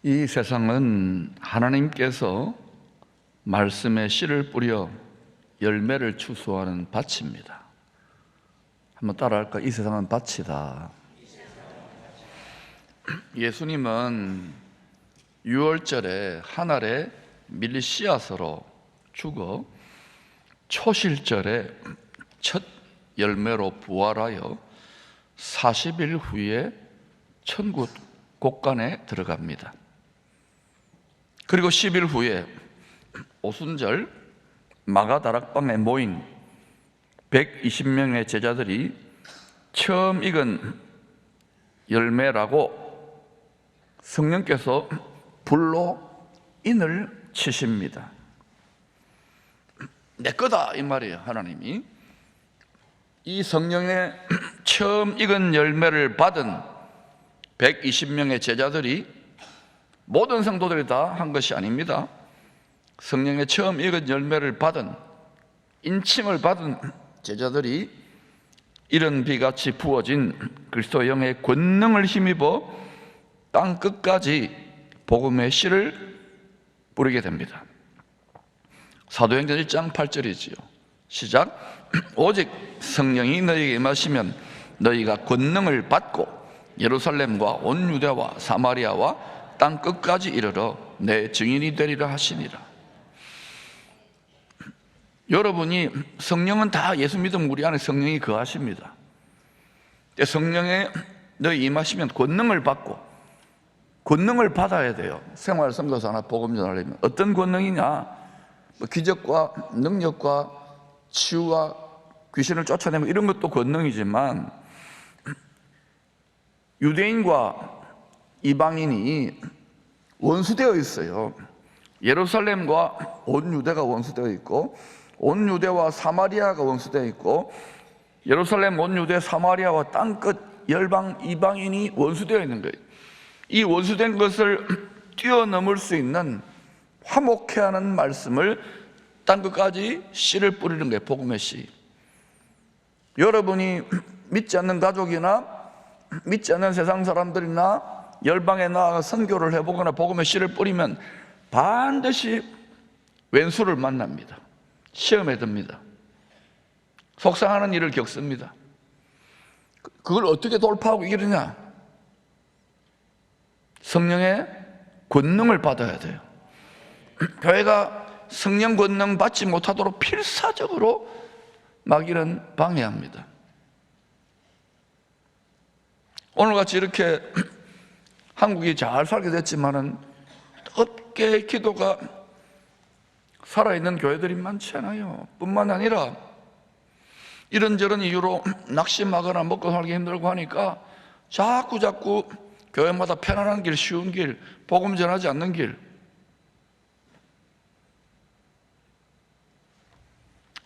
이 세상은 하나님께서 말씀의 씨를 뿌려 열매를 추수하는 밭입니다. 한번 따라할까? 이 세상은 밭이다. 예수님은 유월절에 한 알에 밀리 씨앗으로 죽어 초실절에 첫 열매로 부활하여 40일 후에 천국 곳간에 들어갑니다. 그리고 10일 후에 오순절 마가다락방에 모인 120명의 제자들이 처음 익은 열매라고 성령께서 불로 인을 치십니다. 내 거다 이 말이에요. 하나님이 이 성령의 처음 익은 열매를 받은 120명의 제자들이 모든 성도들이 다 한 것이 아닙니다. 성령의 처음 익은 열매를 받은, 인침을 받은 제자들이 이른 비같이 부어진 그리스도의 영의 권능을 힘입어 땅 끝까지 복음의 씨를 뿌리게 됩니다. 사도행전 1장 8절이지요. 시작. 오직 성령이 너희에게 임하시면 너희가 권능을 받고 예루살렘과 온 유대와 사마리아와 땅 끝까지 이르러 내 증인이 되리라 하시니라. 여러분이 성령은 다 예수 믿으면 우리 안에 성령이 거하십니다. 성령에 너희 임하시면 권능을 받고, 권능을 받아야 돼요. 생활 선교사나 복음 전하려면 어떤 권능이냐? 기적과 능력과 치유와 귀신을 쫓아내면 이런 것도 권능이지만, 유대인과 이방인이 원수되어 있어요. 예루살렘과 온 유대가 원수되어 있고, 온 유대와 사마리아가 원수되어 있고, 예루살렘, 온 유대, 사마리아와 땅끝 열방 이방인이 원수되어 있는 거예요. 이 원수된 것을 뛰어넘을 수 있는 화목해 하는 말씀을 땅끝까지 씨를 뿌리는 거예요. 복음의 씨. 여러분이 믿지 않는 가족이나 믿지 않는 세상 사람들이나 열방에 나아가 선교를 해보거나 복음의 씨를 뿌리면 반드시 왼수를 만납니다. 시험에 듭니다. 속상하는 일을 겪습니다. 그걸 어떻게 돌파하고 이기느냐? 성령의 권능을 받아야 돼요. 교회가 성령 권능 받지 못하도록 필사적으로 마귀는 방해합니다. 오늘같이 이렇게 한국이 잘 살게 됐지만은 어깨 기도가 살아있는 교회들이 많지 않아요. 뿐만 아니라 이런저런 이유로 낙심하거나 먹고 살기 힘들고 하니까 자꾸 교회마다 편안한 길, 쉬운 길, 복음 전하지 않는 길,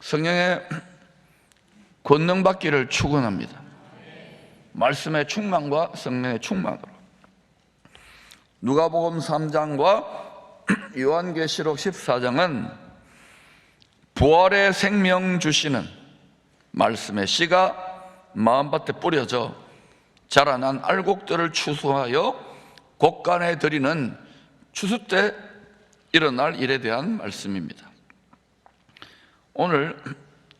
성령의 권능 받기를 축원합니다. 말씀의 충만과 성령의 충만으로. 누가복음 3장과 요한계시록 14장은 부활의 생명 주시는 말씀의 씨가 마음밭에 뿌려져 자라난 알곡들을 추수하여 곳간에 드리는 추수 때 일어날 일에 대한 말씀입니다. 오늘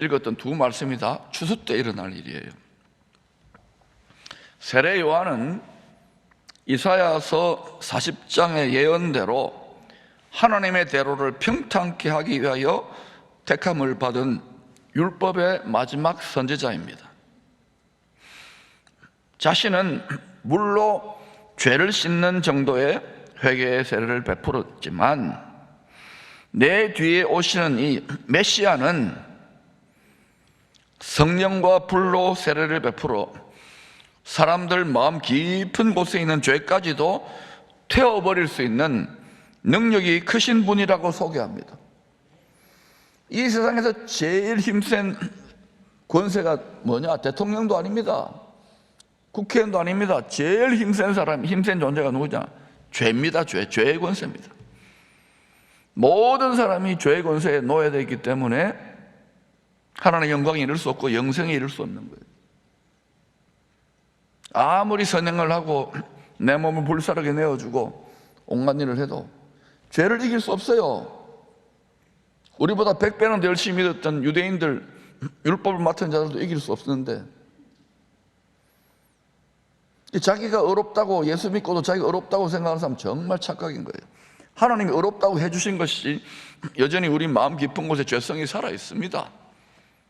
읽었던 두 말씀이 다 추수 때 일어날 일이에요. 세례 요한은 이사야서 40장의 예언대로 하나님의 대로를 평탄케 하기 위하여 택함을 받은 율법의 마지막 선지자입니다. 자신은 물로 죄를 씻는 정도의 회개의 세례를 베풀었지만 내 뒤에 오시는 이 메시아는 성령과 불로 세례를 베풀어 사람들 마음 깊은 곳에 있는 죄까지도 태워버릴 수 있는 능력이 크신 분이라고 소개합니다. 이 세상에서 제일 힘센 권세가 뭐냐? 대통령도 아닙니다. 국회의원도 아닙니다. 제일 힘센 사람, 힘센 존재가 누구냐? 죄입니다. 죄의 권세입니다. 모든 사람이 죄의 권세에 노예되어 있기 때문에 하나님의 영광에 이를 수 없고 영생에 이를 수 없는 거예요. 아무리 선행을 하고 내 몸을 불사르게 내어주고 온갖 일을 해도 죄를 이길 수 없어요. 우리보다 100배는 더 열심히 믿었던 유대인들, 율법을 맡은 자들도 이길 수 없는데, 자기가 어렵다고, 예수 믿고도 자기가 어렵다고 생각하는 사람 정말 착각인 거예요. 하나님이 어렵다고 해주신 것이 여전히 우리 마음 깊은 곳에 죄성이 살아 있습니다.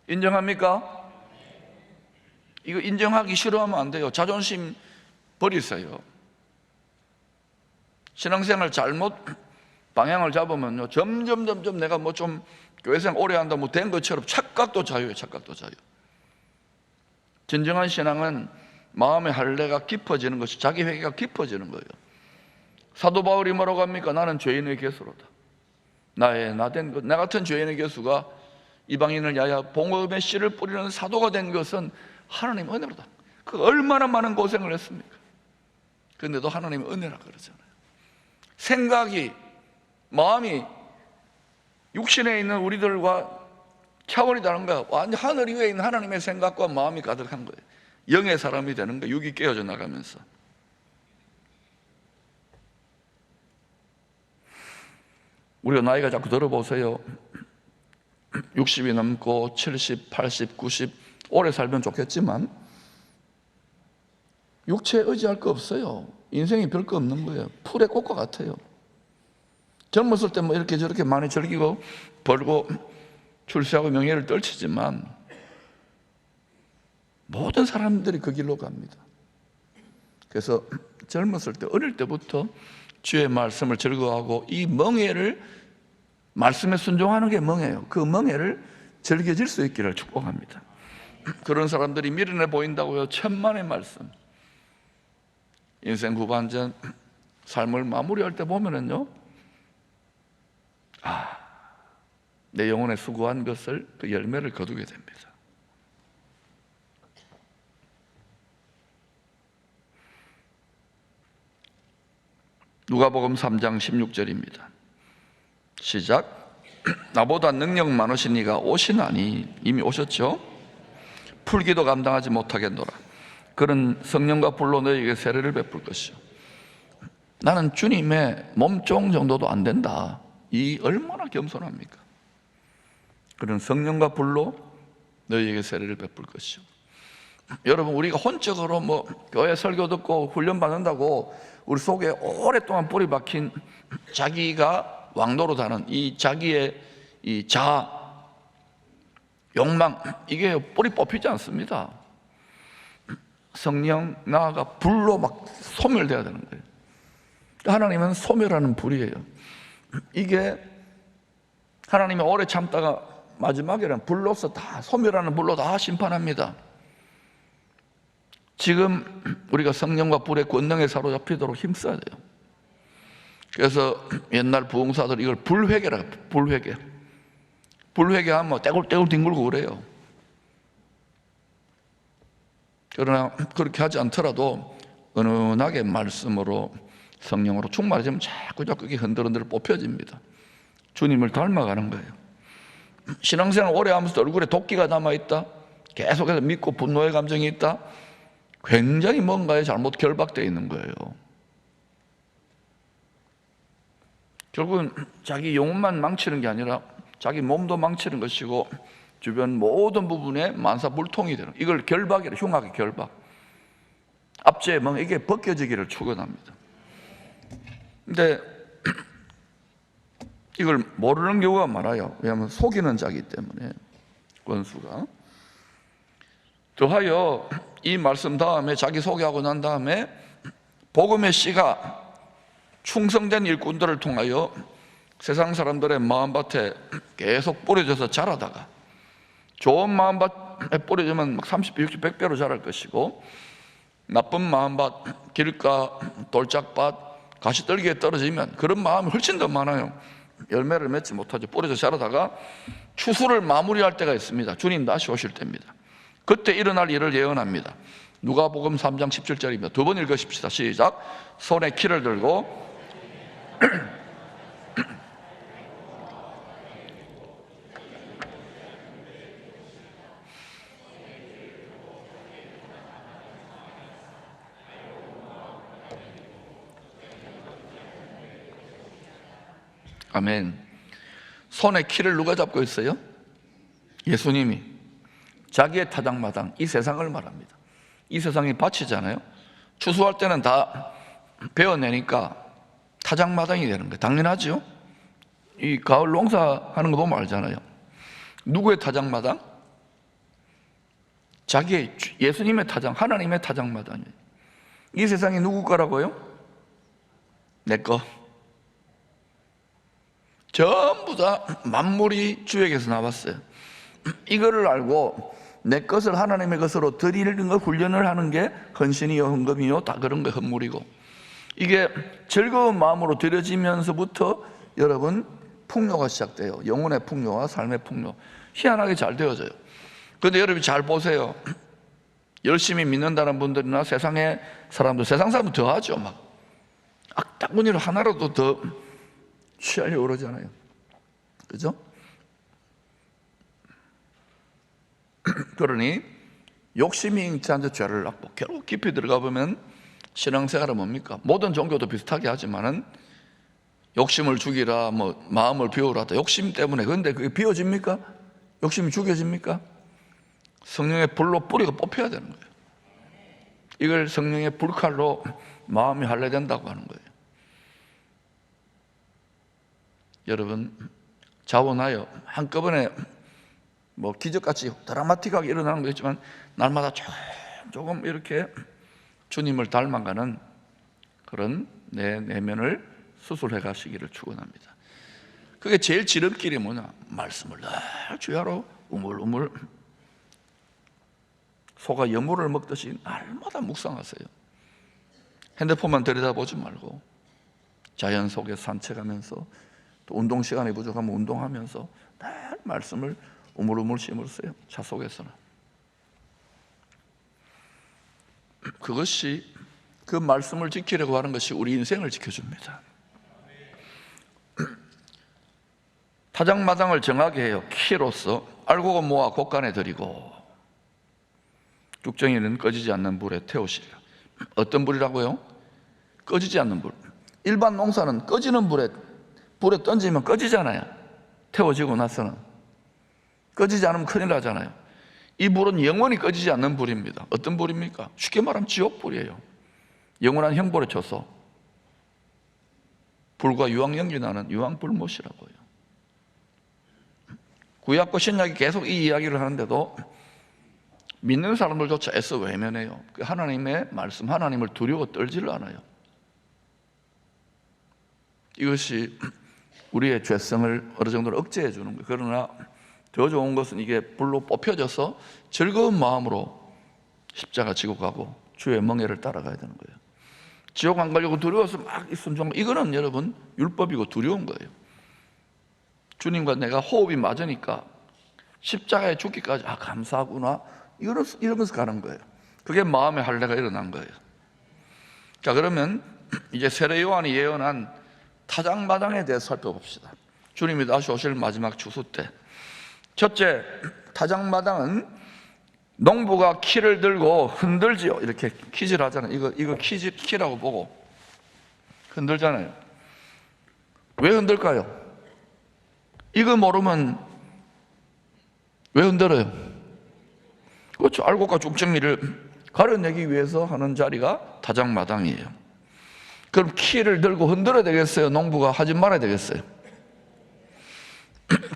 인정합니까? 이거 인정하기 싫어하면 안 돼요. 자존심 버리세요. 신앙생활 잘못 방향을 잡으면요, 점점 내가 뭐 좀 교회생활 오래 한다 뭐 된 것처럼 착각도 자유예요. 착각도 자유. 진정한 신앙은 마음의 할례가 깊어지는 것이, 자기 회개가 깊어지는 거예요. 사도 바울이 뭐라고 합니까? 나는 죄인의 개수로다. 나된 것, 나 같은 죄인의 개수가 이방인을 야야 복음의 씨를 뿌리는 사도가 된 것은 하나님 은혜로다. 그 얼마나 많은 고생을 했습니까? 그런데도 하나님 은혜라 그러잖아요. 생각이, 마음이 육신에 있는 우리들과 차원이 다른 거야. 완전 하늘 위에 있는 하나님의 생각과 마음이 가득한 거예요. 영의 사람이 되는 거예요. 육이 깨어져 나가면서. 우리가 나이가 자꾸 들어보세요. 60이 넘고 70, 80, 90 오래 살면 좋겠지만 육체에 의지할 거 없어요. 인생이 별 거 없는 거예요. 풀의 꽃과 같아요. 젊었을 때 뭐 이렇게 저렇게 많이 즐기고 벌고 출세하고 명예를 떨치지만 모든 사람들이 그 길로 갑니다. 그래서 젊었을 때, 어릴 때부터 주의 말씀을 즐거워하고 이 멍에를, 말씀에 순종하는 게 멍에예요. 그 멍에를 즐겨질 수 있기를 축복합니다. 그런 사람들이 미련해 보인다고요. 천만의 말씀. 인생 후반전 삶을 마무리할 때 보면은요, 내 영혼에 수고한 것을, 그 열매를 거두게 됩니다. 누가복음 3장 16절입니다. 시작. 나보다 능력 많으신 이가 오시나니, 이미 오셨죠? 풀기도 감당하지 못하겠노라. 그는 성령과 불로 너희에게 세례를 베풀 것이요. 나는 주님의 몸종 정도도 안 된다. 이 얼마나 겸손합니까? 그는 성령과 불로 너희에게 세례를 베풀 것이요. 여러분, 우리가 혼적으로 뭐 교회 설교 듣고 훈련 받는다고 우리 속에 오랫동안 뿌리 박힌 자기가 왕노릇하는 이 자기의 이 자아, 욕망, 이게 뿌리 뽑히지 않습니다. 성령, 나아가 불로 막 소멸돼야 되는 거예요. 하나님은 소멸하는 불이에요. 이게 하나님이 오래 참다가 마지막에는 불로서 다, 소멸하는 불로 다 심판합니다. 지금 우리가 성령과 불의 권능에 사로잡히도록 힘써야 돼요. 그래서 옛날 부흥사들 이걸 불회개라고, 불회개. 불회개하면 뭐 떼굴떼굴 뒹굴고 그래요. 그러나 그렇게 하지 않더라도 은은하게 말씀으로, 성령으로 충만해지면 자꾸 이게 흔들흔들 뽑혀집니다. 주님을 닮아가는 거예요. 신앙생활 오래 하면서 얼굴에 도끼가 남아있다, 계속해서 믿고 분노의 감정이 있다, 굉장히 뭔가에 잘못 결박되어 있는 거예요. 결국은 자기 영혼만 망치는 게 아니라 자기 몸도 망치는 것이고 주변 모든 부분에 만사불통이 되는, 이걸 결박이라, 흉악의 결박. 압제의 멍, 이게 벗겨지기를 축원합니다. 근데 이걸 모르는 경우가 많아요. 왜냐하면 속이는 자이기 때문에, 원수가. 더하여 이 말씀 다음에, 자기 소개하고 난 다음에 복음의 씨가 충성된 일꾼들을 통하여 세상 사람들의 마음밭에 계속 뿌려져서 자라다가, 좋은 마음밭에 뿌려지면 막 30배, 60배, 100배로 자랄 것이고, 나쁜 마음밭, 길가, 돌짝밭, 가시떨기에 떨어지면 그런 마음이 훨씬 더 많아요. 열매를 맺지 못하죠. 뿌려져 자라다가 추수를 마무리할 때가 있습니다. 주님 다시 오실 때입니다. 그때 일어날 일을 예언합니다. 누가복음 3장 17절입니다. 두 번 읽으십시다. 시작. 손에 키를 들고 아멘. 손에 키를 누가 잡고 있어요? 예수님이. 자기의 타작마당, 이 세상을 말합니다. 이 세상이 밭이잖아요. 추수할 때는 다 베어내니까 타작마당이 되는 거예요. 당연하죠. 이 가을 농사하는 거 보면 알잖아요. 누구의 타작마당? 자기의, 예수님의 타작, 하나님의 타작마당이에요. 이 세상이 누구 거라고요? 내 거. 전부 다 만물이 주에게서 나왔어요. 이거를 알고 내 것을 하나님의 것으로 드리는 거 훈련을 하는 게 헌신이요 헌금이요 다 그런 거 헌물이고, 이게 즐거운 마음으로 드려지면서부터 여러분 풍요가 시작돼요. 영혼의 풍요와 삶의 풍요. 희한하게 잘 되어져요. 그런데 여러분 잘 보세요. 열심히 믿는다는 분들이나 세상의 사람들, 세상 사람은 더 하죠. 막 악다구니로 하나라도 더 취하려고 그러잖아요. 그죠? 그러니 욕심이 잉태한 죄를 낳고 결국 깊이 들어가 보면 신앙생활은 뭡니까? 모든 종교도 비슷하게 하지만은 욕심을 죽이라, 뭐 마음을 비우라, 욕심 때문에. 그런데 그게 비워집니까? 욕심이 죽여집니까? 성령의 불로 뿌리가 뽑혀야 되는 거예요. 이걸 성령의 불칼로 마음이 할례된다고 하는 거예요. 여러분, 자원하여 한꺼번에 뭐 기적같이 드라마틱하게 일어나는 거 있지만 날마다 조금 이렇게 주님을 닮아가는 그런 내 내면을 수술해 가시기를 축원합니다. 그게 제일 지름길이 뭐냐? 말씀을 늘 주야로 우물우물 소가 여물을 먹듯이 날마다 묵상하세요. 핸드폰만 들여다보지 말고 자연 속에 산책하면서, 또 운동 시간이 부족하면 운동하면서 늘 말씀을 우물우물 심으세요. 차 속에서는. 그것이, 그 말씀을 지키려고 하는 것이 우리 인생을 지켜줍니다. 타작마당을 정하게 해요. 키로서 알곡은 모아 곳간에 들이고 죽정이는 꺼지지 않는 불에 태우시려. 어떤 불이라고요? 꺼지지 않는 불. 일반 농사는 꺼지는 불에 던지면 꺼지잖아요. 태워지고 나서는. 꺼지지 않으면 큰일 나잖아요. 이 불은 영원히 꺼지지 않는 불입니다. 어떤 불입니까? 쉽게 말하면 지옥불이에요. 영원한 형벌에 쳐서 불과 유황연기 나는 유황불못이라고요. 구약과 신약이 계속 이 이야기를 하는데도 믿는 사람들조차 애써 외면해요. 하나님의 말씀, 하나님을 두려워 떨지를 않아요. 이것이 우리의 죄성을 어느 정도로 억제해 주는 거예요. 그러나 더 좋은 것은 이게 불로 뽑혀져서 즐거운 마음으로 십자가 지고 가고 주의 멍에를 따라가야 되는 거예요. 지옥 안 가려고 두려워서 막 순종, 이거는 여러분 율법이고 두려운 거예요. 주님과 내가 호흡이 맞으니까 십자가에 죽기까지 감사하구나, 이러면서 가는 거예요. 그게 마음의 할례가 일어난 거예요. 자, 그러면 이제 세례 요한이 예언한 타작마당에 대해서 살펴봅시다. 주님이 다시 오실 마지막 추수 때, 첫째, 타작마당은 농부가 키를 들고 흔들지요. 이렇게 키질 하잖아요. 이거 키라고 보고 흔들잖아요. 왜 흔들까요? 이거 모르면 왜 흔들어요? 그렇죠. 알곡과 죽정이를 가려내기 위해서 하는 자리가 타작마당이에요. 그럼 키를 들고 흔들어야 되겠어요? 농부가 하지 말아야 되겠어요?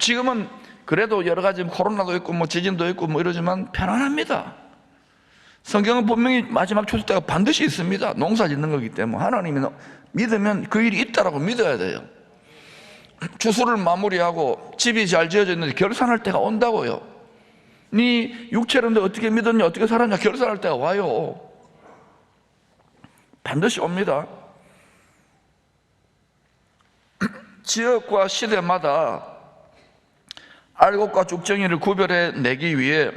지금은 그래도 여러 가지 코로나도 있고 뭐 지진도 있고 뭐 이러지만 편안합니다. 성경은 분명히 마지막 추수 때가 반드시 있습니다. 농사 짓는 거기 때문에 하나님이 믿으면 그 일이 있다라고 믿어야 돼요. 추수를 마무리하고 집이 잘 지어져 있는데 결산할 때가 온다고요. 네 육체론데 어떻게 믿었냐, 어떻게 살았냐, 결산할 때가 와요. 반드시 옵니다. 지역과 시대마다 알곡과 죽정이를 구별해 내기 위해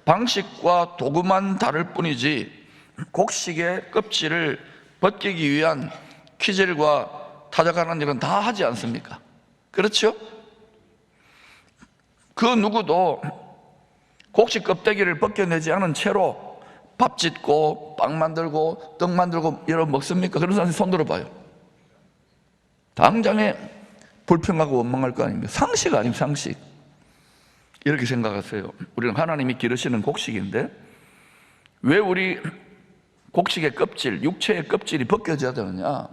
방식과 도구만 다를 뿐이지 곡식의 껍질을 벗기기 위한 키질과 타작하는 일은 다 하지 않습니까? 그렇죠? 그 누구도 곡식 껍데기를 벗겨내지 않은 채로 밥 짓고 빵 만들고 떡 만들고 여러분 먹습니까? 그런 사람 손 들어봐요. 당장에 불평하고 원망할 거 아닙니까? 상식 아닙니까? 상식. 이렇게 생각하세요. 우리는 하나님이 기르시는 곡식인데 왜 우리 곡식의 껍질, 육체의 껍질이 벗겨져야 되느냐?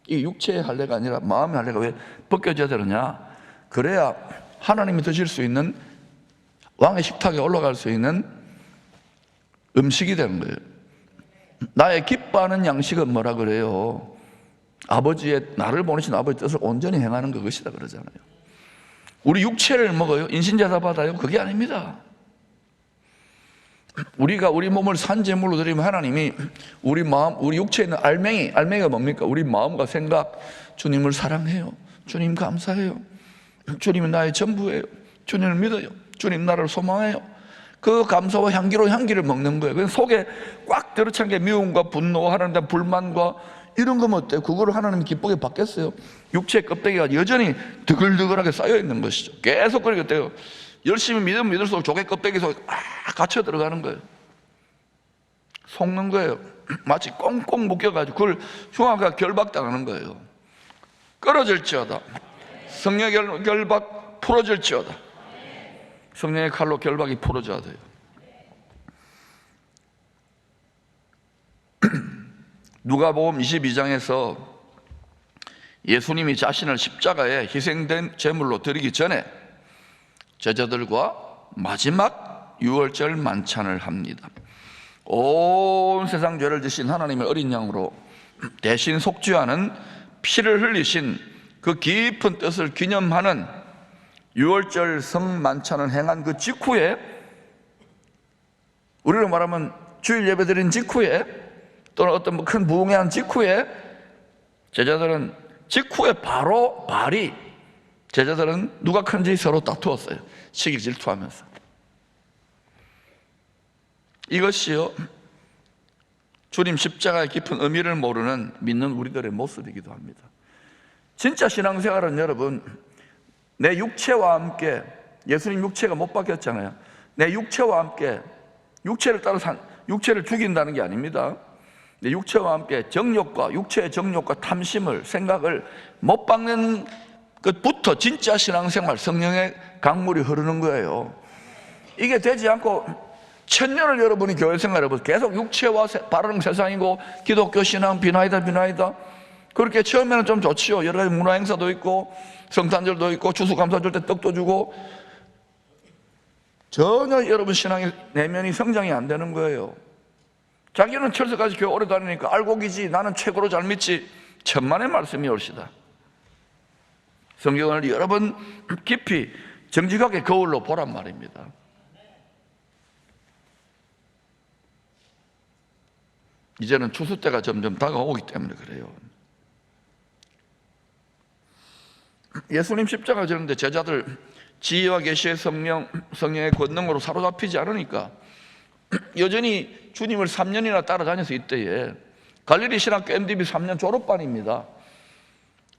이 육체의 할례가 아니라 마음의 할례가 왜 벗겨져야 되느냐? 그래야 하나님이 드실 수 있는, 왕의 식탁에 올라갈 수 있는 음식이 되는 거예요. 나의 기뻐하는 양식은 뭐라 그래요? 아버지의, 나를 보내신 아버지의 뜻을 온전히 행하는 그것이다 그러잖아요. 우리 육체를 먹어요? 인신제사 받아요? 그게 아닙니다. 우리가 우리 몸을 산제물로 드리면 하나님이 우리 마음, 우리 육체에 있는 알맹이가 뭡니까? 우리 마음과 생각, 주님을 사랑해요. 주님 감사해요. 주님이 나의 전부예요. 주님을 믿어요. 주님 나를 소망해요. 그 감사와 향기를 먹는 거예요. 속에 꽉 들어찬 게 미움과 분노하는데 불만과 이런 거면 어때요? 그거를 하나님이 기쁘게 받겠어요? 육체의 껍데기가 여전히 드글드글하게 쌓여 있는 것이죠. 계속 그렇게 돼요. 열심히 믿으면 믿을수록 조개 껍데기 속에 갇혀 들어가는 거예요. 속는 거예요. 마치 꽁꽁 묶여가지고 그걸 흉악하게 결박당하는 거예요. 끊어질지어다. 성령의 결박 풀어질지어다. 성령의 칼로 결박이 풀어져야 돼요. 누가복음 22장에서 예수님이 자신을 십자가에 희생된 제물로 드리기 전에 제자들과 마지막 유월절 만찬을 합니다. 온 세상 죄를 지신 하나님의 어린 양으로 대신 속죄하는 피를 흘리신 그 깊은 뜻을 기념하는 유월절 성만찬을 행한 그 직후에, 우리로 말하면 주일 예배 드린 직후에, 또는 어떤 큰 부흥회 한 직후에, 제자들은 직후에 바로 제자들은 누가 큰지 서로 다투었어요. 시기 질투하면서. 이것이요, 주님 십자가의 깊은 의미를 모르는 믿는 우리들의 모습이기도 합니다. 진짜 신앙생활은 여러분, 내 육체와 함께, 예수님 육체가 못 박혔잖아요. 내 육체와 함께, 육체를 죽인다는 게 아닙니다. 내 육체와 함께 육체의 정욕과 탐심을, 생각을 못 박는 것부터 진짜 신앙생활, 성령의 강물이 흐르는 거예요. 이게 되지 않고 1000년을 여러분이 교회 생활해보세요. 계속 육체와 바르는 세상이고 기독교 신앙 비나이다. 그렇게 처음에는 좀 좋지요. 여러 가지 문화 행사도 있고 성탄절도 있고 추수감사절 때 떡도 주고, 전혀 여러분 신앙의 내면이 성장이 안 되는 거예요. 자기는 철석까지 교회 오래 다니니까 알곡이지, 나는 최고로 잘 믿지. 천만의 말씀이 옳시다. 성경을 여러 번 깊이 정직하게 거울로 보란 말입니다. 이제는 추수 때가 점점 다가오기 때문에 그래요. 예수님 십자가 지는데 제자들 지혜와 계시의 성령의 권능으로 사로잡히지 않으니까 여전히 주님을 3년이나 따라다녀서 이때에 갈릴리 신학교 MDB 3년 졸업반입니다.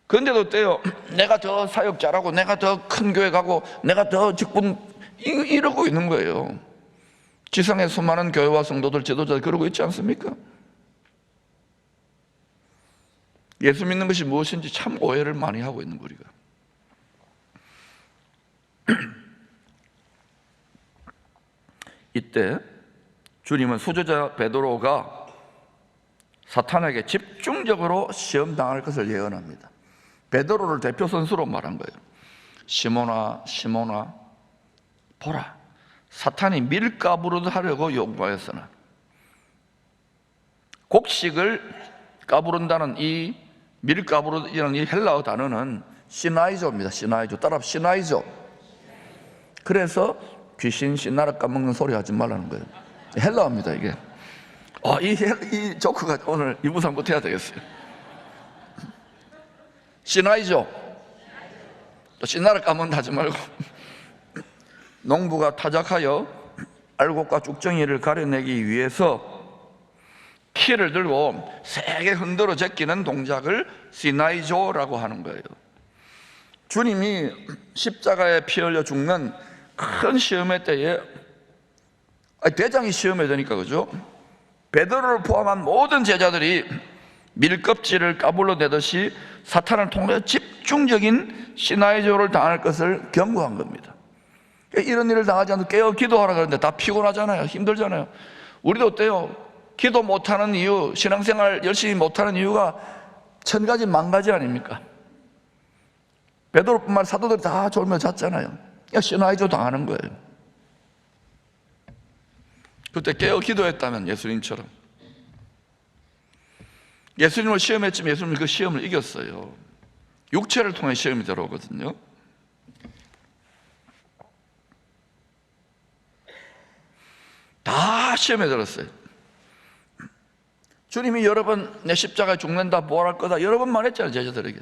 그런데도 어때요? 내가 더 사역 잘하고 내가 더 큰 교회 가고 내가 더 직분, 이러고 있는 거예요. 지상의 수많은 교회와 성도들, 지도자들 그러고 있지 않습니까? 예수 믿는 것이 무엇인지 참 오해를 많이 하고 있는 우리가. 이때 주님은 수제자 베드로가 사탄에게 집중적으로 시험당할 것을 예언합니다. 베드로를 대표 선수로 말한 거예요. 시몬아 보라, 사탄이 밀가부르듯 하려고 요구하였으나. 곡식을 까부른다는 이 밀가부르다는 이 헬라어 단어는 시나이조입니다. 따라 시나이조. 그래서 귀신 신나라 까먹는 소리 하지 말라는 거예요. 헬라어입니다 이게. 이 조크가 오늘 이부상부터 해야 되겠어요. 시나이조. 또 신나라 까먹는 하지 말고. 농부가 타작하여 알곡과 쭉정이를 가려내기 위해서 키를 들고 세게 흔들어 제끼는 동작을 시나이조라고 하는 거예요. 주님이 십자가에 피 흘려 죽는 큰 시험의 때에, 대장이 시험해야 되니까, 그죠? 베드로를 포함한 모든 제자들이 밀껍질을 까불러 내듯이 사탄을 통해 집중적인 시나이조를 당할 것을 경고한 겁니다. 이런 일을 당하지 않고 깨어 기도하라 그러는데 다 피곤하잖아요. 힘들잖아요. 우리도 어때요? 기도 못하는 이유, 신앙생활 열심히 못하는 이유가 1000가지 10,000가지 아닙니까? 베드로뿐만 사도들이 다 졸며 잤잖아요. 시나이조 당하는 거예요. 그때 깨어 기도했다면 예수님처럼. 예수님을 시험했지만 예수님이 그 시험을 이겼어요. 육체를 통해 시험이 들어오거든요. 다 시험에 들었어요. 주님이 여러 번 내 십자가에 죽는다, 부활할 거다 여러 번 말했잖아요, 제자들에게.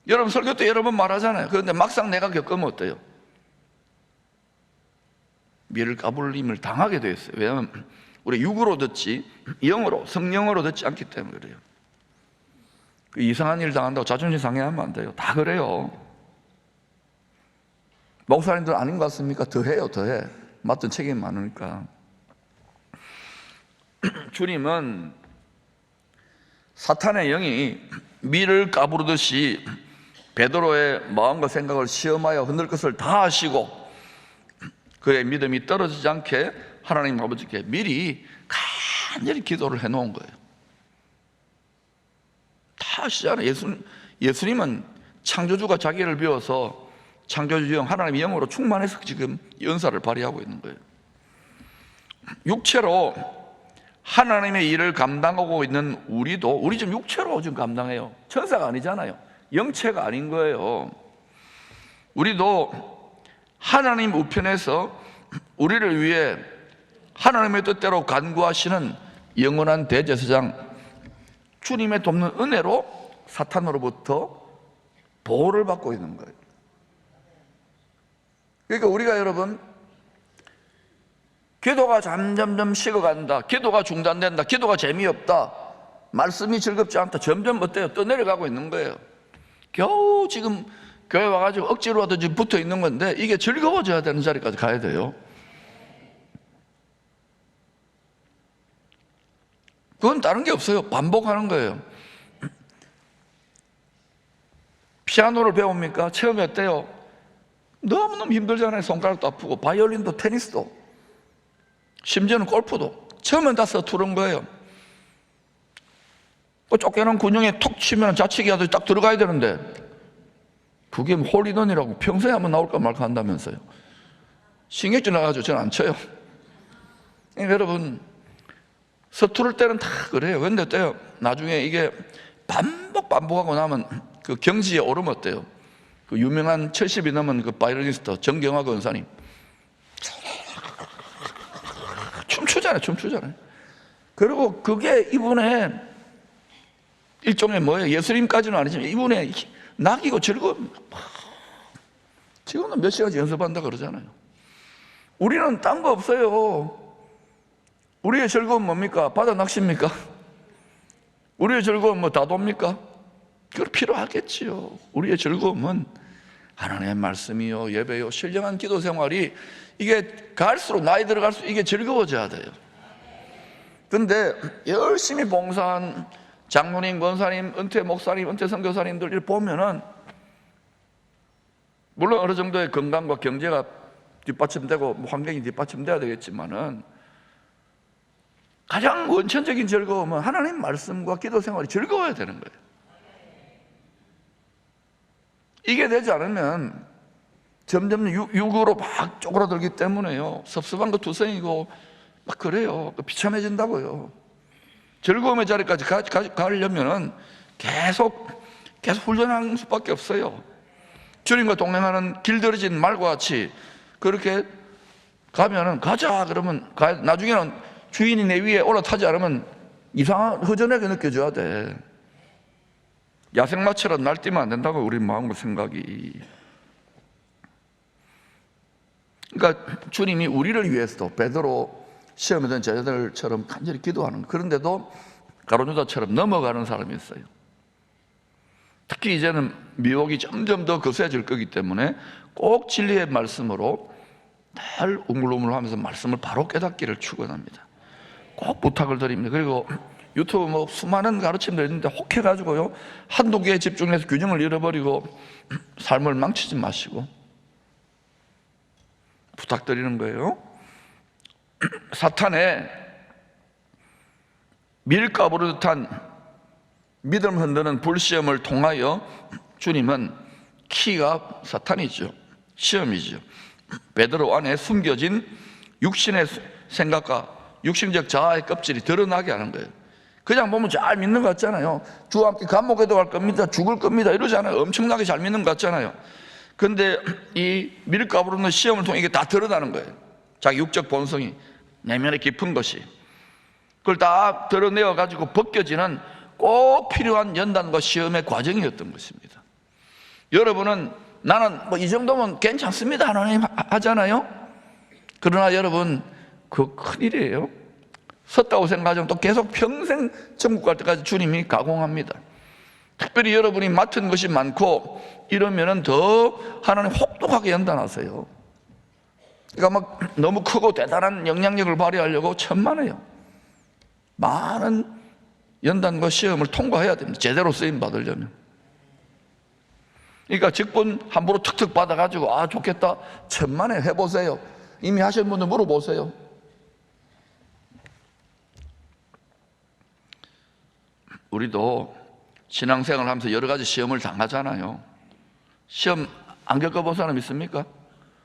여러분 설교 때 여러 번 말하잖아요. 그런데 막상 내가 겪으면 어때요? 미를 까불림을 당하게 되었어요. 왜냐하면 우리 육으로 듣지 영으로, 성령으로 듣지 않기 때문에 그래요. 그 이상한 일 당한다고 자존심 상해하면 안 돼요. 다 그래요. 목사님들 아닌 것 같습니까? 더해요, 더해. 맡은 책임이 많으니까. 주님은 사탄의 영이 밀을 까부르듯이 베드로의 마음과 생각을 시험하여 흔들 것을 다 하시고 그의 믿음이 떨어지지 않게 하나님 아버지께 미리 간절히 기도를 해놓은 거예요. 다 아시잖아요. 예수님은 창조주가 자기를 비워서 창조주 영, 하나님의 영으로 충만해서 지금 연사를 발휘하고 있는 거예요. 육체로 하나님의 일을 감당하고 있는 우리도, 우리 지금 육체로 지금 감당해요. 천사가 아니잖아요. 영체가 아닌 거예요. 우리도 하나님 우편에서 우리를 위해 하나님의 뜻대로 간구하시는 영원한 대제사장 주님의 돕는 은혜로 사탄으로부터 보호를 받고 있는 거예요. 그러니까 우리가 여러분 기도가 점점점 식어간다, 기도가 중단된다, 기도가 재미없다, 말씀이 즐겁지 않다, 점점 어때요? 떠내려가고 있는 거예요. 겨우 지금 교회 와가지고 억지로라도 지금 붙어 있는 건데 이게 즐거워져야 되는 자리까지 가야 돼요. 그건 다른 게 없어요. 반복하는 거예요. 피아노를 배웁니까? 처음에 어때요? 너무너무 힘들잖아요. 손가락도 아프고 바이올린도 테니스도 심지어는 골프도 처음엔 다 서투른 거예요. 그 쫓겨난 군용에 톡 치면 좌측이 아주 딱 들어가야 되는데 그게 홀인원이라고 평소에 한번 나올까 말까 한다면서요. 신경질 나가지고 저는 안 쳐요. 여러분 서투를 때는 다 그래요. 그런데 어때요? 나중에 이게 반복하고 나면 그 경지에 오르면 어때요? 그 유명한 70이 넘은 그 바이올리니스트 정경화 권사님 춤추잖아요. 그리고 그게 이분의 일종의 뭐예요? 예수님까지는 아니지만 이분의 낙이고 즐거움. 지금은 몇 시간씩 연습한다 그러잖아요. 우리는 딴 거 없어요. 우리의 즐거움은 뭡니까? 바다 낚시입니까? 우리의 즐거움은 뭐 다도입니까? 그거 필요하겠지요. 우리의 즐거움은 하나님의 말씀이요, 예배요, 신령한 기도 생활이 이게 갈수록 나이 들어갈수록 이게 즐거워져야 돼요. 근데 열심히 봉사한 장로님, 권사님, 은퇴 목사님, 은퇴 선교사님들 보면은 물론 어느 정도의 건강과 경제가 뒷받침되고 환경이 뒷받침돼야 되겠지만은 가장 원천적인 즐거움은 하나님 말씀과 기도 생활이 즐거워야 되는 거예요. 이게 되지 않으면 점점 육으로 막 쪼그라들기 때문에요. 섭섭한 거 투성이고 막 그래요. 비참해진다고요. 즐거움의 자리까지 가려면 계속 훈련하는 수밖에 없어요. 주님과 동행하는 길들여진 말과 같이 그렇게 가면은 가자 그러면 나중에는 주인이 내 위에 올라타지 않으면 이상한 허전하게 느껴져야 돼. 야생마처럼 날뛰면 안 된다고 우리 마음과 생각이. 그러니까 주님이 우리를 위해서도 베드로 시험에 든 제자들처럼 간절히 기도하는, 그런데도 가룟유다처럼 넘어가는 사람이 있어요. 특히 이제는 미혹이 점점 더 거세질 거기 때문에 꼭 진리의 말씀으로 늘 우물우물하면서 말씀을 바로 깨닫기를 축원합니다. 꼭 부탁을 드립니다. 그리고 유튜브 뭐 수많은 가르침들이 있는데 혹해가지고요 한두 개에 집중해서 균형을 잃어버리고 삶을 망치지 마시고 부탁드리는 거예요. 사탄의 밀가부로 듯한 믿음 흔드는 불시험을 통하여 주님은 키가 사탄이죠. 시험이죠. 베드로 안에 숨겨진 육신의 생각과 육신적 자아의 껍질이 드러나게 하는 거예요. 그냥 보면 잘 믿는 것 같잖아요. 주와 함께 감옥에도 갈 겁니다, 죽을 겁니다 이러잖아요. 엄청나게 잘 믿는 것 같잖아요. 근데 이 밀가부로는 시험을 통해 이게 다 드러나는 거예요. 자기 육적 본성이 내면에 깊은 것이, 그걸 다 드러내어 가지고 벗겨지는 꼭 필요한 연단과 시험의 과정이었던 것입니다. 여러분은 나는 뭐 이 정도면 괜찮습니다 하나님 하잖아요. 그러나 여러분 그 큰일이에요. 섰다고 생각하지만 또 계속 평생 천국 갈 때까지 주님이 가공합니다. 특별히 여러분이 맡은 것이 많고 이러면은 더 하나님 혹독하게 연단하세요. 그러니까 막 너무 크고 대단한 영향력을 발휘하려고 천만에요. 많은 연단과 시험을 통과해야 됩니다. 제대로 쓰임 받으려면. 그러니까 직분 함부로 툭툭 받아가지고 아 좋겠다 천만에 해보세요. 이미 하신 분들 물어보세요. 우리도 신앙생활을 하면서 여러 가지 시험을 당하잖아요. 시험 안 겪어본 사람 있습니까?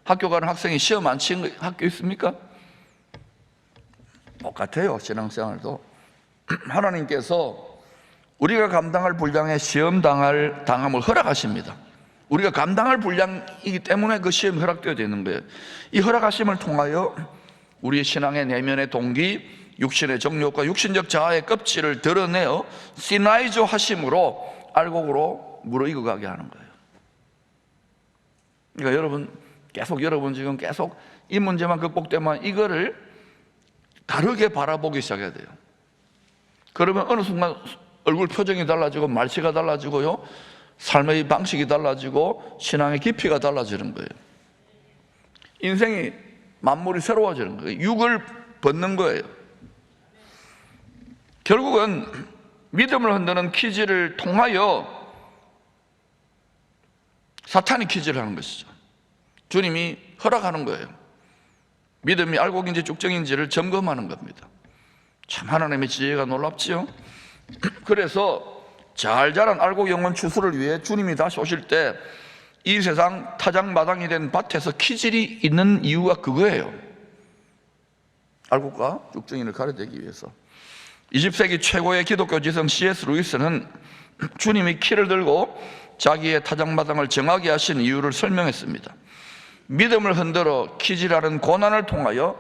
학교 가는 학생이 시험 안 치는 학교 있습니까? 똑같아요. 신앙생활도 하나님께서 우리가 감당할 분량의 시험 당함을 허락하십니다. 우리가 감당할 분량이기 때문에 그 시험이 허락되어야 되는 거예요. 이 허락하심을 통하여 우리의 신앙의 내면의 동기, 육신의 정욕과 육신적 자아의 껍질을 드러내어 시나이조 하심으로 알곡으로 무르익어가게 하는 거예요. 그러니까 여러분 지금 계속 이 문제만 극복되면 이거를 다르게 바라보기 시작해야 돼요. 그러면 어느 순간 얼굴 표정이 달라지고 말씨가 달라지고요, 삶의 방식이 달라지고 신앙의 깊이가 달라지는 거예요. 인생이 만물이 새로워지는 거예요. 육을 벗는 거예요. 결국은 믿음을 흔드는 퀴즈를 통하여 사탄이 퀴즈를 하는 것이죠. 주님이 허락하는 거예요. 믿음이 알곡인지 쭉정인지를 점검하는 겁니다. 참 하나님의 지혜가 놀랍지요. 그래서 잘 자란 알곡 영혼 추수를 위해 주님이 다시 오실 때 이 세상 타작마당이 된 밭에서 키질이 있는 이유가 그거예요. 알곡과 쭉정이를 가려내기 위해서. 20세기 최고의 기독교 지성 C.S. 루이스는 주님이 키를 들고 자기의 타작마당을 정하게 하신 이유를 설명했습니다. 믿음을 흔들어 키질하는 고난을 통하여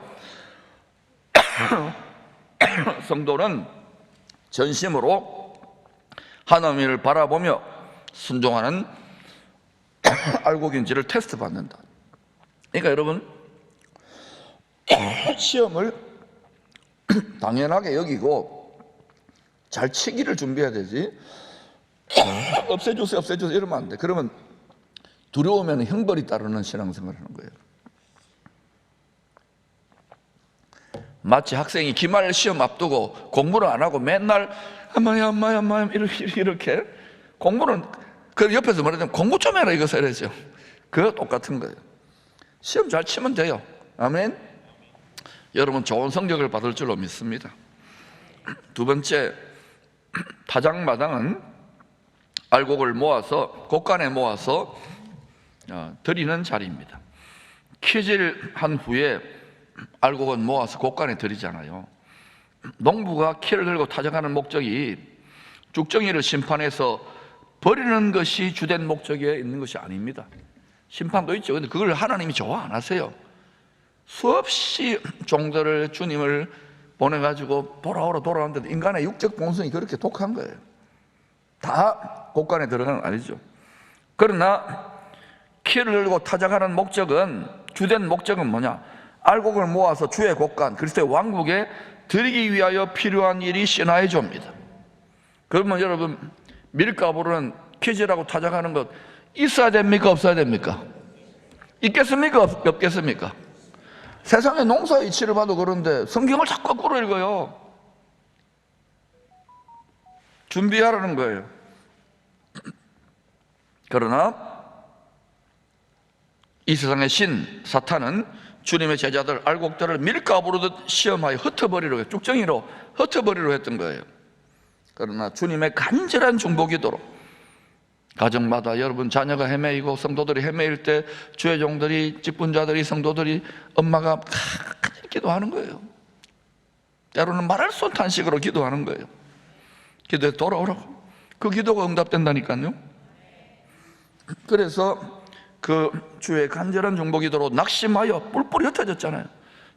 성도는 전심으로 하나님을 바라보며 순종하는 알곡인지를 테스트 받는다. 그러니까 여러분 시험을 당연하게 여기고 잘 치기를 준비해야 되지 없애주세요 이러면 안 돼. 그러면 두려우면 형벌이 따르는 신앙생활을 하는 거예요. 마치 학생이 기말 시험 앞두고 공부를 안 하고 맨날 엄마야 이렇게 공부는 그 옆에서 말하자면 공부 좀 해라 이거 써야죠. 그거 똑같은 거예요. 시험 잘 치면 돼요. 아멘. 여러분 좋은 성적을 받을 줄로 믿습니다. 두 번째, 타작마당은 알곡을 모아서 곡간에 모아서 드리는 자리입니다. 키질한 후에 알곡은 모아서 곡간에 드리잖아요. 농부가 키를 들고 타작하는 목적이 쭉정이를 심판해서 버리는 것이 주된 목적에 있는 것이 아닙니다. 심판도 있죠. 근데 그걸 하나님이 좋아 안 하세요. 수없이 종들을 주님을 보내가지고 돌아오는데도 인간의 육적 본성이 그렇게 독한 거예요. 다 곡간에 들어가는 건 아니죠. 그러나 키를 들고 타작하는 목적은, 주된 목적은 뭐냐? 알곡을 모아서 주의 곡간, 그리스도의 왕국에 드리기 위하여 필요한 일이 시나이조입니다. 그러면 여러분 밀가부로는 키질하고 타작하는 것 있어야 됩니까? 없어야 됩니까? 있겠습니까? 없겠습니까? 세상에 농사 이치를 봐도 그런데 성경을 자꾸 거꾸로 읽어요. 준비하라는 거예요. 그러나 이 세상의 신 사탄은 주님의 제자들 알곡들을 밀가부르듯 시험하여 흩어버리려, 쭉정이로 흩어버리려 했던 거예요. 그러나 주님의 간절한 중보기도로 가정마다 여러분 자녀가 헤매이고 성도들이 헤매일 때 주의 종들이, 직분자들이, 성도들이, 엄마가 기도하는 거예요. 때로는 말할 수 없는 탄식으로 기도하는 거예요. 기도에 돌아오라고. 그 기도가 응답된다니까요. 그래서 그 주의 간절한 중보기도로 낙심하여 뿔뿔이 흩어졌잖아요.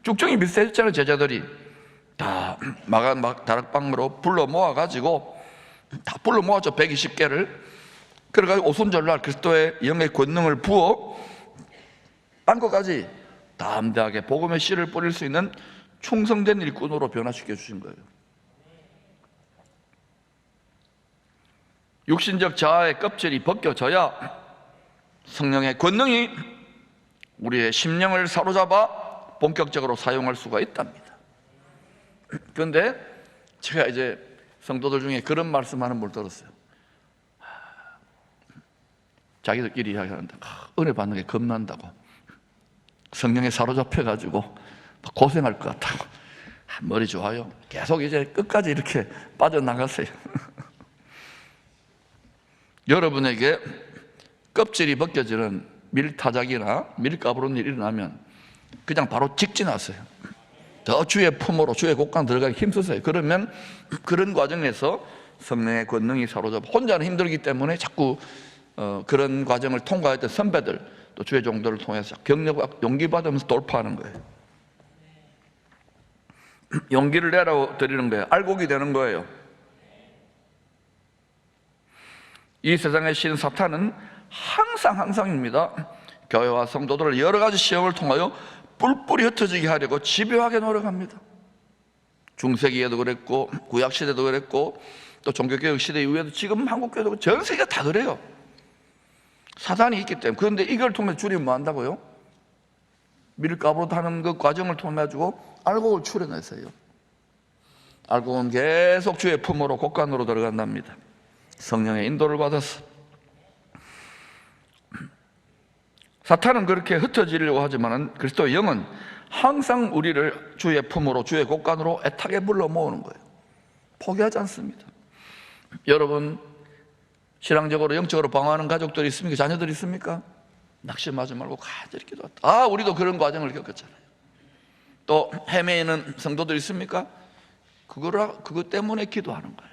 쭉정이 비슷해졌잖아요. 제자들이 다 다락방으로 불러 모아가지고 다 불러 모았죠. 120개를. 그래가지고 오순절날 그리스도의 영의 권능을 부어 땅끝까지 담대하게 복음의 씨를 뿌릴 수 있는 충성된 일꾼으로 변화시켜 주신 거예요. 육신적 자아의 껍질이 벗겨져야 성령의 권능이 우리의 심령을 사로잡아 본격적으로 사용할 수가 있답니다. 그런데 제가 이제 성도들 중에 그런 말씀하는 분을 들었어요. 자기들끼리 이야기하는데 은혜 받는 게 겁난다고, 성령에 사로잡혀가지고 고생할 것 같다고. 머리 좋아요. 계속 이제 끝까지 이렇게 빠져나가세요. 여러분에게 껍질이 벗겨지는 밀타작이나 밀가부른 일이 일어나면 그냥 바로 직진하세요. 더 주의 품으로, 주의 곡간 들어가기 힘쓰세요. 그러면 그런 과정에서 성령의 권능이 사로잡아, 혼자는 힘들기 때문에 자꾸 그런 과정을 통과했던 선배들, 또 주의 종들을 통해서 격려받고 용기 받으면서 돌파하는 거예요. 용기를 내라고 드리는 거예요. 알곡이 되는 거예요. 이 세상의 신 사탄은 항상입니다. 교회와 성도들을 여러 가지 시험을 통하여 뿔뿔이 흩어지게 하려고 집요하게 노력합니다. 중세기에도 그랬고 구약시대도 그랬고 또 종교개혁 시대 이후에도 지금 한국교회도 전 세계가 다 그래요. 사단이 있기 때문에. 그런데 이걸 통해 주님 뭐 한다고요? 밀가부로 하는 그 과정을 통해 가지고 알곡을 출해내세요. 알곡은 계속 주의 품으로 곡간으로 들어간답니다. 성령의 인도를 받아서. 사탄은 그렇게 흩어지려고 하지만 그리스도의 영은 항상 우리를 주의 품으로, 주의 곡간으로 애타게 불러 모으는 거예요. 포기하지 않습니다. 여러분 신앙적으로 영적으로 방황하는 가족들이 있습니까? 자녀들이 있습니까? 낙심하지 말고 간절히 기도하다. 우리도 그런 과정을 겪었잖아요. 또 헤매이는 성도들 있습니까? 그것 때문에 기도하는 거예요.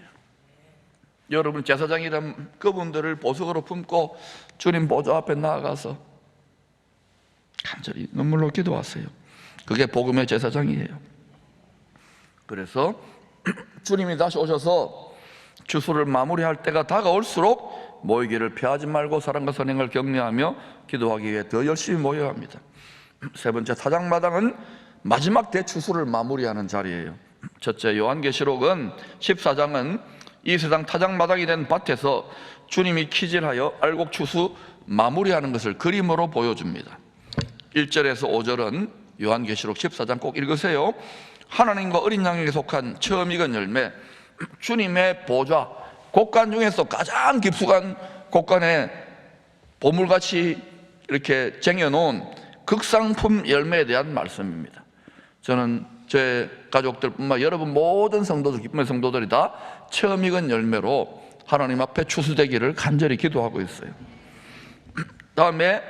여러분 제사장이란 그분들을 보석으로 품고 주님 보좌 앞에 나아가서 간절히 눈물로 기도하세요. 그게 복음의 제사장이에요. 그래서 주님이 다시 오셔서 주수를 마무리할 때가 다가올수록 모이기를 피하지 말고 사랑과 선행을 격려하며 기도하기 위해 더 열심히 모여야 합니다. 세 번째, 타작마당은 마지막 대추수를 마무리하는 자리예요. 첫째, 요한계시록은 14장은 이 세상 타작마당이 된 밭에서 주님이 키질하여 알곡 추수 마무리하는 것을 그림으로 보여줍니다. 1절에서 5절은 요한계시록 14장 꼭 읽으세요. 하나님과 어린 양에게 속한 처음 익은 열매, 주님의 보좌, 곡간 중에서 가장 깊숙한 곡간에 보물같이 이렇게 쟁여놓은 극상품 열매에 대한 말씀입니다. 저는 제 가족들뿐만 아니라 여러분 모든 성도들, 기쁨의 성도들이 다 처음 익은 열매로 하나님 앞에 추수되기를 간절히 기도하고 있어요. 다음에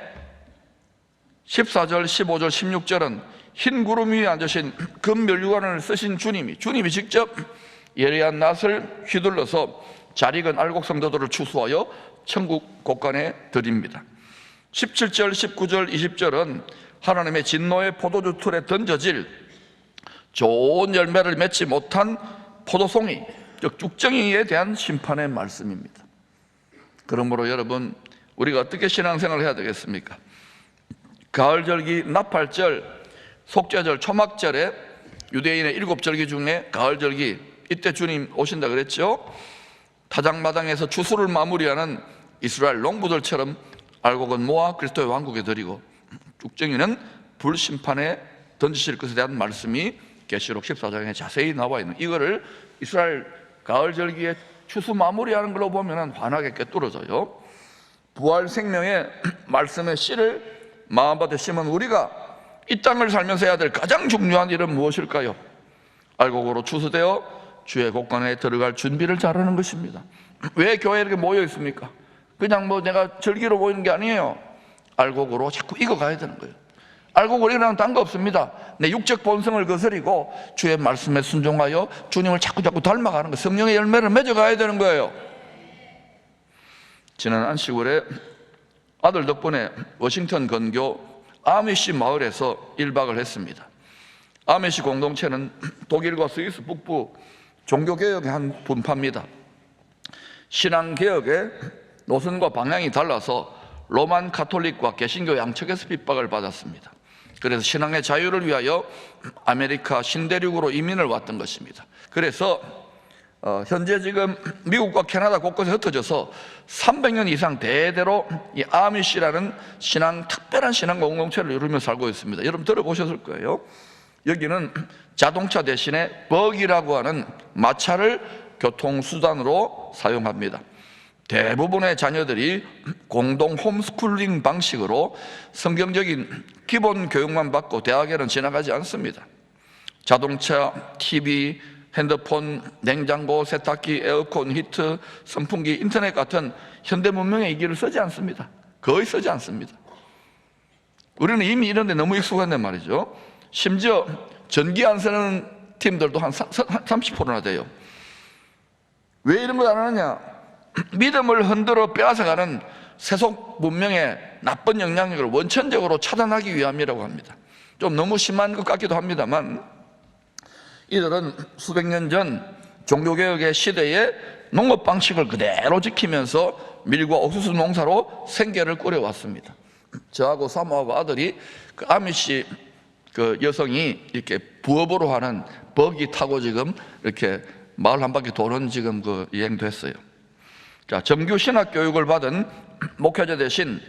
14절, 15절, 16절은 흰 구름 위에 앉으신 금면류관을 쓰신 주님이 직접 예리한 낫을 휘둘러서 잘 익은 알곡 성도들을 추수하여 천국 곡간에 드립니다. 17절, 19절, 20절은 하나님의 진노의 포도주 틀에 던져질 좋은 열매를 맺지 못한 포도송이, 즉 쭉정이에 대한 심판의 말씀입니다. 그러므로 여러분 우리가 어떻게 신앙생활을 해야 되겠습니까? 가을절기, 나팔절, 속죄절, 초막절에 유대인의 7절기 중에 가을절기, 이때 주님 오신다 그랬죠. 타작마당에서 추수를 마무리하는 이스라엘 농부들처럼 알곡은 모아 그리스도의 왕국에 드리고 쭉정이는 불심판의 던지실 것에 대한 말씀이 계시록 14장에 자세히 나와 있는, 이거를 이스라엘 가을 절기에 추수 마무리하는 걸로 보면 환하게 꿰뚫어져요. 부활 생명의 말씀의 씨를 마음밭에 심은 우리가 이 땅을 살면서 해야 될 가장 중요한 일은 무엇일까요? 알곡으로 추수되어 주의 곳간에 들어갈 준비를 잘하는 것입니다. 왜 교회에 이렇게 모여 있습니까? 그냥 뭐 내가 절기로 모이는 게 아니에요. 알곡으로 자꾸 익어가야 되는 거예요. 알곡으로 익으면 딴 거 없습니다. 내 육적 본성을 거스리고 주의 말씀에 순종하여 주님을 자꾸 닮아가는 거예요. 성령의 열매를 맺어가야 되는 거예요. 지난 안식월에 아들 덕분에 워싱턴 건교 아미시 마을에서 1박을 했습니다. 아미시 공동체는 독일과 스위스 북부 종교개혁의 한 분파입니다. 신앙개혁의 노선과 방향이 달라서 로만 가톨릭과 개신교 양측에서 핍박을 받았습니다. 그래서 신앙의 자유를 위하여 아메리카 신대륙으로 이민을 왔던 것입니다. 그래서 현재 지금 미국과 캐나다 곳곳에 흩어져서 300년 이상 대대로 이 아미시라는 특별한 신앙 공동체를 이루며 살고 있습니다. 여러분 들어보셨을 거예요. 여기는 자동차 대신에 버기라고 하는 마차를 교통수단으로 사용합니다. 대부분의 자녀들이 공동 홈스쿨링 방식으로 성경적인 기본 교육만 받고 대학에는 지나가지 않습니다. 자동차, TV, 핸드폰, 냉장고, 세탁기, 에어컨, 히트, 선풍기, 인터넷 같은 현대 문명의 이기를 쓰지 않습니다. 거의 쓰지 않습니다. 우리는 이미 이런 데 너무 익숙한데 말이죠. 심지어 전기 안 쓰는 팀들도 한 30%나 돼요. 왜 이런 걸 안 하느냐? 믿음을 흔들어 빼앗아가는 세속 문명의 나쁜 영향력을 원천적으로 차단하기 위함이라고 합니다. 좀 너무 심한 것 같기도 합니다만, 이들은 수백 년 전 종교개혁의 시대에 농업 방식을 그대로 지키면서 밀과 옥수수 농사로 생계를 꾸려왔습니다. 저하고 사모하고 아들이 그 아미시 그 여성이 이렇게 부업으로 하는 버기 타고 지금 이렇게 마을 한 바퀴 도는 지금 그 여행도 했어요. 자, 정규 신학 교육을 받은 목회자 대신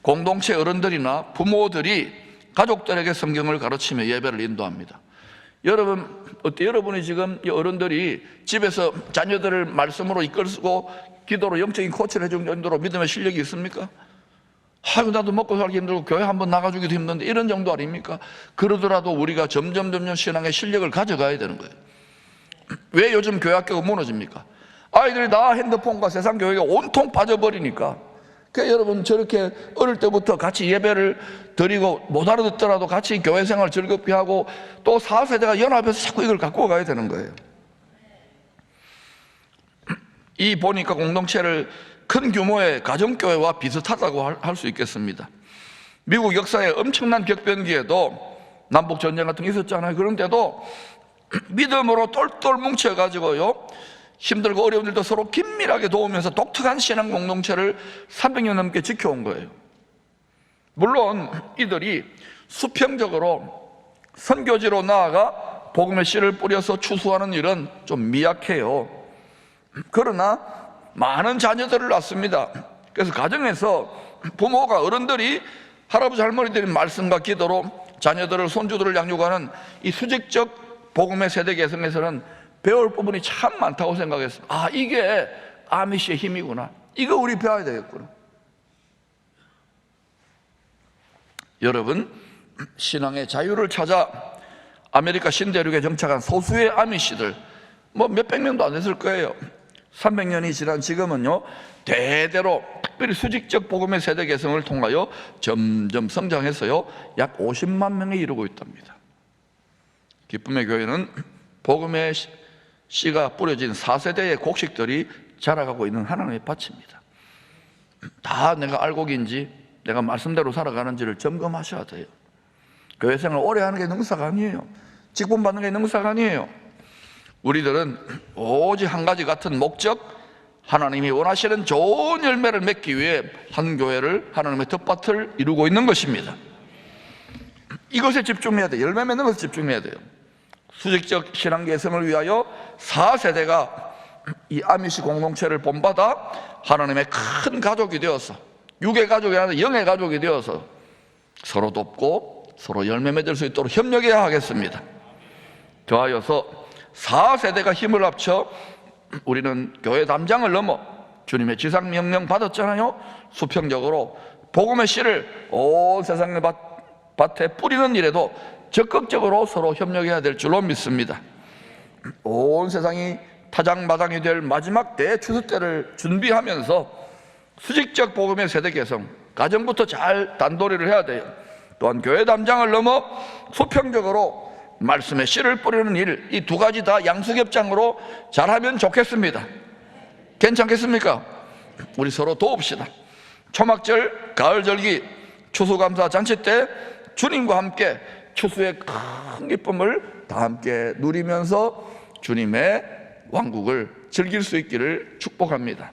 공동체 어른들이나 부모들이 가족들에게 성경을 가르치며 예배를 인도합니다. 여러분 어때요? 여러분이 지금 이 어른들이 집에서 자녀들을 말씀으로 이끌고 기도로 영적인 코치를 해줄 정도로 믿음의 실력이 있습니까? 아유, 나도 먹고 살기 힘들고 교회 한번 나가주기도 힘든데 이런 정도 아닙니까? 그러더라도 우리가 점점 신앙의 실력을 가져가야 되는 거예요. 왜 요즘 교회 학교가 무너집니까? 아이들이 다 핸드폰과 세상 교육에 온통 빠져버리니까. 그러니까 여러분 저렇게 어릴 때부터 같이 예배를 드리고 못 알아듣더라도 같이 교회 생활 즐겁게 하고 또 4세대가 연합해서 자꾸 이걸 갖고 가야 되는 거예요. 이 보니까 공동체를 큰 규모의 가정교회와 비슷하다고 할 수 있겠습니다. 미국 역사에 엄청난 격변기에도 남북전쟁 같은 게 있었잖아요. 그런데도 믿음으로 똘똘 뭉쳐가지고요, 힘들고 어려운 일도 서로 긴밀하게 도우면서 독특한 신앙 공동체를 300년 넘게 지켜온 거예요. 물론 이들이 수평적으로 선교지로 나아가 복음의 씨를 뿌려서 추수하는 일은 좀 미약해요. 그러나 많은 자녀들을 낳습니다. 그래서 가정에서 부모가 어른들이 할아버지 할머니들이 말씀과 기도로 자녀들을 손주들을 양육하는 이 수직적 복음의 세대 개성에서는 배울 부분이 참 많다고 생각했어요. 아, 이게 아미시의 힘이구나. 이거 우리 배워야 되겠구나. 여러분, 신앙의 자유를 찾아 아메리카 신대륙에 정착한 소수의 아미시들, 뭐 몇백 명도 안 됐을 거예요. 300년이 지난 지금은요, 대대로 특별히 수직적 복음의 세대 개성을 통하여 점점 성장해서요, 약 50만 명에 이르고 있답니다. 기쁨의 교회는 복음의 씨가 뿌려진 4세대의 곡식들이 자라가고 있는 하나님의 밭입니다. 다 내가 알곡인지 내가 말씀대로 살아가는지를 점검하셔야 돼요. 교회 생활 오래 하는 게 능사가 아니에요. 직분 받는 게 능사가 아니에요. 우리들은 오직 한 가지 같은 목적, 하나님이 원하시는 좋은 열매를 맺기 위해 한 교회를, 하나님의 텃밭을 이루고 있는 것입니다. 이것에 집중해야 돼요. 열매 맺는 것에 집중해야 돼요. 수직적 신앙 개성을 위하여 4세대가 이 아미시 공동체를 본받아 하나님의 큰 가족이 되어서, 육의 가족이 아니라 영의 가족이 되어서 서로 돕고 서로 열매 맺을 수 있도록 협력해야 하겠습니다. 더하여서 4세대가 힘을 합쳐 우리는 교회 담장을 넘어 주님의 지상명령 받았잖아요. 수평적으로 복음의 씨를 온 세상의 밭에 뿌리는 일에도 적극적으로 서로 협력해야 될 줄로 믿습니다. 온 세상이 타작마당이 될 마지막 대추수 때를 준비하면서 수직적 복음의 세대 개성, 가정부터 잘 단도리를 해야 돼요. 또한 교회 담장을 넘어 수평적으로 말씀의 씨를 뿌리는 일, 이 두 가지 다 양수겹장으로 잘하면 좋겠습니다. 괜찮겠습니까? 우리 서로 도웁시다. 초막절, 가을절기, 추수감사 잔치 때 주님과 함께 추수의 큰 기쁨을 다 함께 누리면서 주님의 왕국을 즐길 수 있기를 축복합니다.